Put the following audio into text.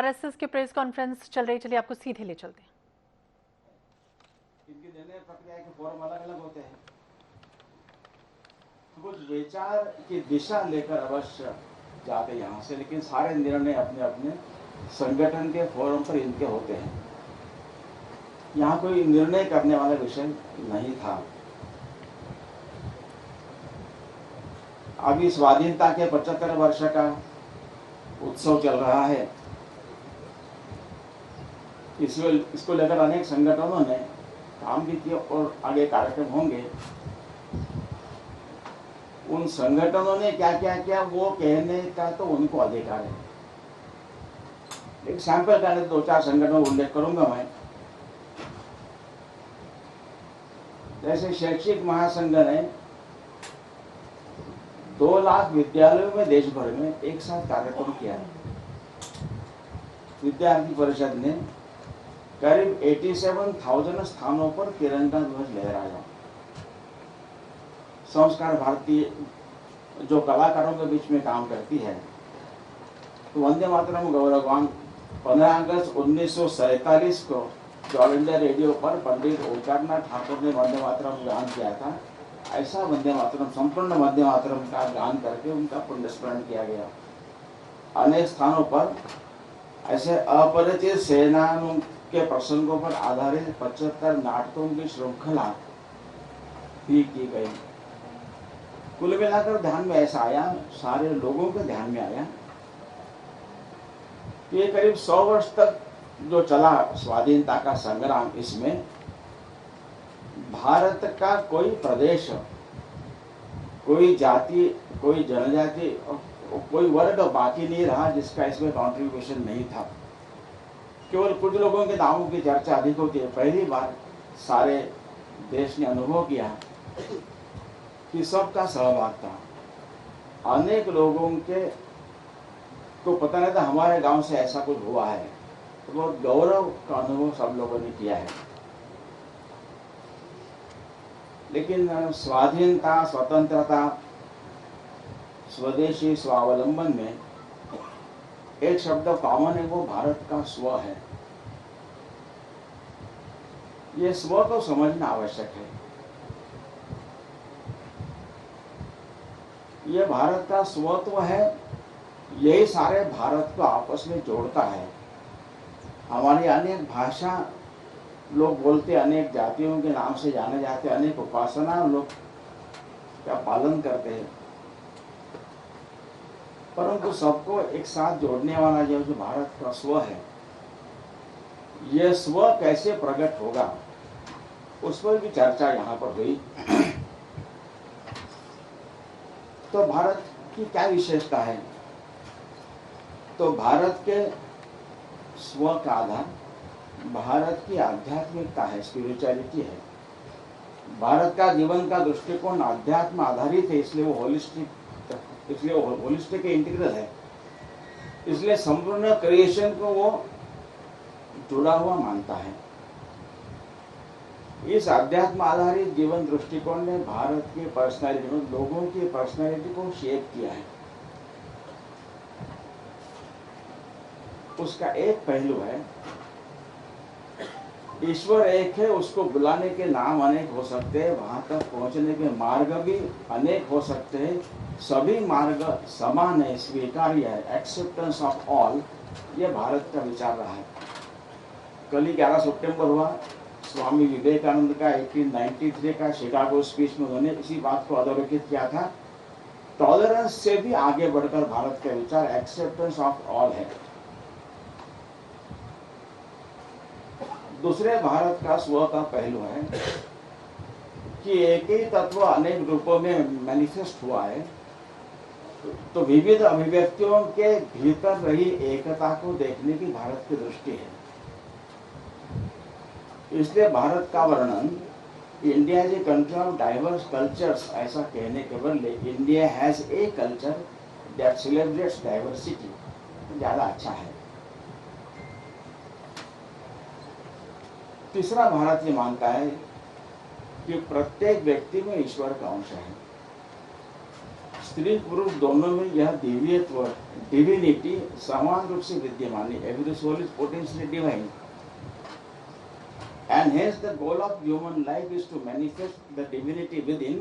RSS की press conference चल रही, चलिए आपको सीधे ले चलते हैं। इनकी निर्णय प्रक्रिया के फॉर्म अलग अलग होते हैं, तो कुछ विचार की दिशा लेकर अवश्य जाते यहाँ से, लेकिन सारे निर्णय अपने अपने संगठन के फोरम पर इनके होते हैं। यहाँ कोई निर्णय करने वाला विषय नहीं था। अभी स्वाधीनता के 75 वर्ष का उत्सव चल रहा है। इसको लेकर अनेक संगठनों ने काम भी किया और आगे कार्यक्रम होंगे। उन संगठनों ने क्या क्या किया वो कहने का तो उनको अधिकार है। एक सैंपल का 2-4 संगठनों का उल्लेख करूंगा मैं। जैसे शैक्षिक महासंघ ने 2 लाख विद्यालयों में देश भर में एक साथ कार्यक्रम किया है। विद्यार्थी परिषद ने करीब 87,000 स्थानों पर तिरंगा ध्वज लहराया। संस्कार भारती जो कलाकारों के बीच में काम करती है, तो वंदे मातरम गौरवगान 15 अगस्त 1947 को जो ऑल इंडिया रेडियो पर पंडित ओंकारनाथ ठाकुर ने वंदे मातरम गान किया था, ऐसा वंदे मातरम, संपूर्ण वंदे मातरम का गान करके उनका पुण्यस्मरण किया गया। अनेक स्थानों पर ऐसे अपरिचित सेनानियों के प्रसंगों पर आधारित 75 नाटकों की श्रृंखला भी की गई। कुल मिलाकर ध्यान में ऐसा आया, सारे लोगों के ध्यान में आया कि ये करीब 100 वर्ष तक जो चला स्वाधीनता का संग्राम, इसमें भारत का कोई प्रदेश, कोई जाति, कोई जनजाति, कोई वर्ग बाकी नहीं रहा जिसका इसमें कंट्रीब्यूशन नहीं था। केवल कुछ लोगों के नामों की चर्चा अधिक होती है। पहली बार सारे देश ने अनुभव किया कि सबका सहभाग था। अनेक लोगों के को पता नहीं था हमारे गांव से ऐसा कुछ हुआ है, तो बहुत गौरव का अनुभव सब लोगों ने किया है। लेकिन स्वाधीनता, स्वतंत्रता, स्वदेशी स्वावलंबन में एक शब्द कॉमन है, वो भारत का स्व है। ये स्व को समझना आवश्यक है। ये भारत का स्वत्व है, यही सारे भारत को आपस में जोड़ता है। हमारी अनेक भाषा लोग बोलते, अनेक जातियों के नाम से जाने जाते, अनेक उपासना लोग का पालन करते हैं, परंतु सबको एक साथ जोड़ने वाला जो भारत का स्व है, यह स्व कैसे प्रकट होगा उस पर भी चर्चा यहाँ पर हुई। तो भारत की क्या विशेषता है? तो भारत के स्व का आधार भारत की आध्यात्मिकता है, स्पिरिचुअलिटी है। भारत का जीवन का दृष्टिकोण आध्यात्म आधारित है, इसलिए वो होलिस्टिक इंटीग्रल है। इसलिए संपूर्ण क्रिएशन को वो जुड़ा हुआ मानता है। इस आध्यात्म आधारित जीवन दृष्टिकोण ने भारत की पर्सनैलिटी में, लोगों की पर्सनैलिटी को शेप किया है। उसका एक पहलू है, ईश्वर एक है, उसको बुलाने के नाम अनेक हो सकते हैं, वहां तक पहुंचने के मार्ग भी अनेक हो सकते हैं, सभी मार्ग समान है, स्वीकार्य है, एक्सेप्टेंस ऑफ ऑल, ये भारत का विचार रहा है। कल ही 11 सितंबर हुआ, स्वामी विवेकानंद का 1893 का शिकागो स्पीच में उन्होंने इसी बात को अधोरेखित किया था। टॉलरेंस से भी आगे बढ़कर भारत का विचार एक्सेप्टेंस ऑफ ऑल है। दूसरे भारत का स्व का पहलू है कि एक ही तत्व अनेक रूपों में मैनिफेस्ट हुआ है, तो विविध अभिव्यक्तियों के भीतर रही एकता को देखने की भारत की दृष्टि है। इसलिए भारत का वर्णन India is a country of diverse cultures ऐसा कहने के बदले India has a culture that celebrates diversity ज्यादा अच्छा है। तीसरा, भारत ये मानता है कि प्रत्येक व्यक्ति में ईश्वर का अंश है। स्त्री पुरुष दोनों में यह दिव्यत्व, डिविनिटी समान रूप से विद्यमान है। Every soul is potentially divine, and hence the goal of human life is to manifest the divinity within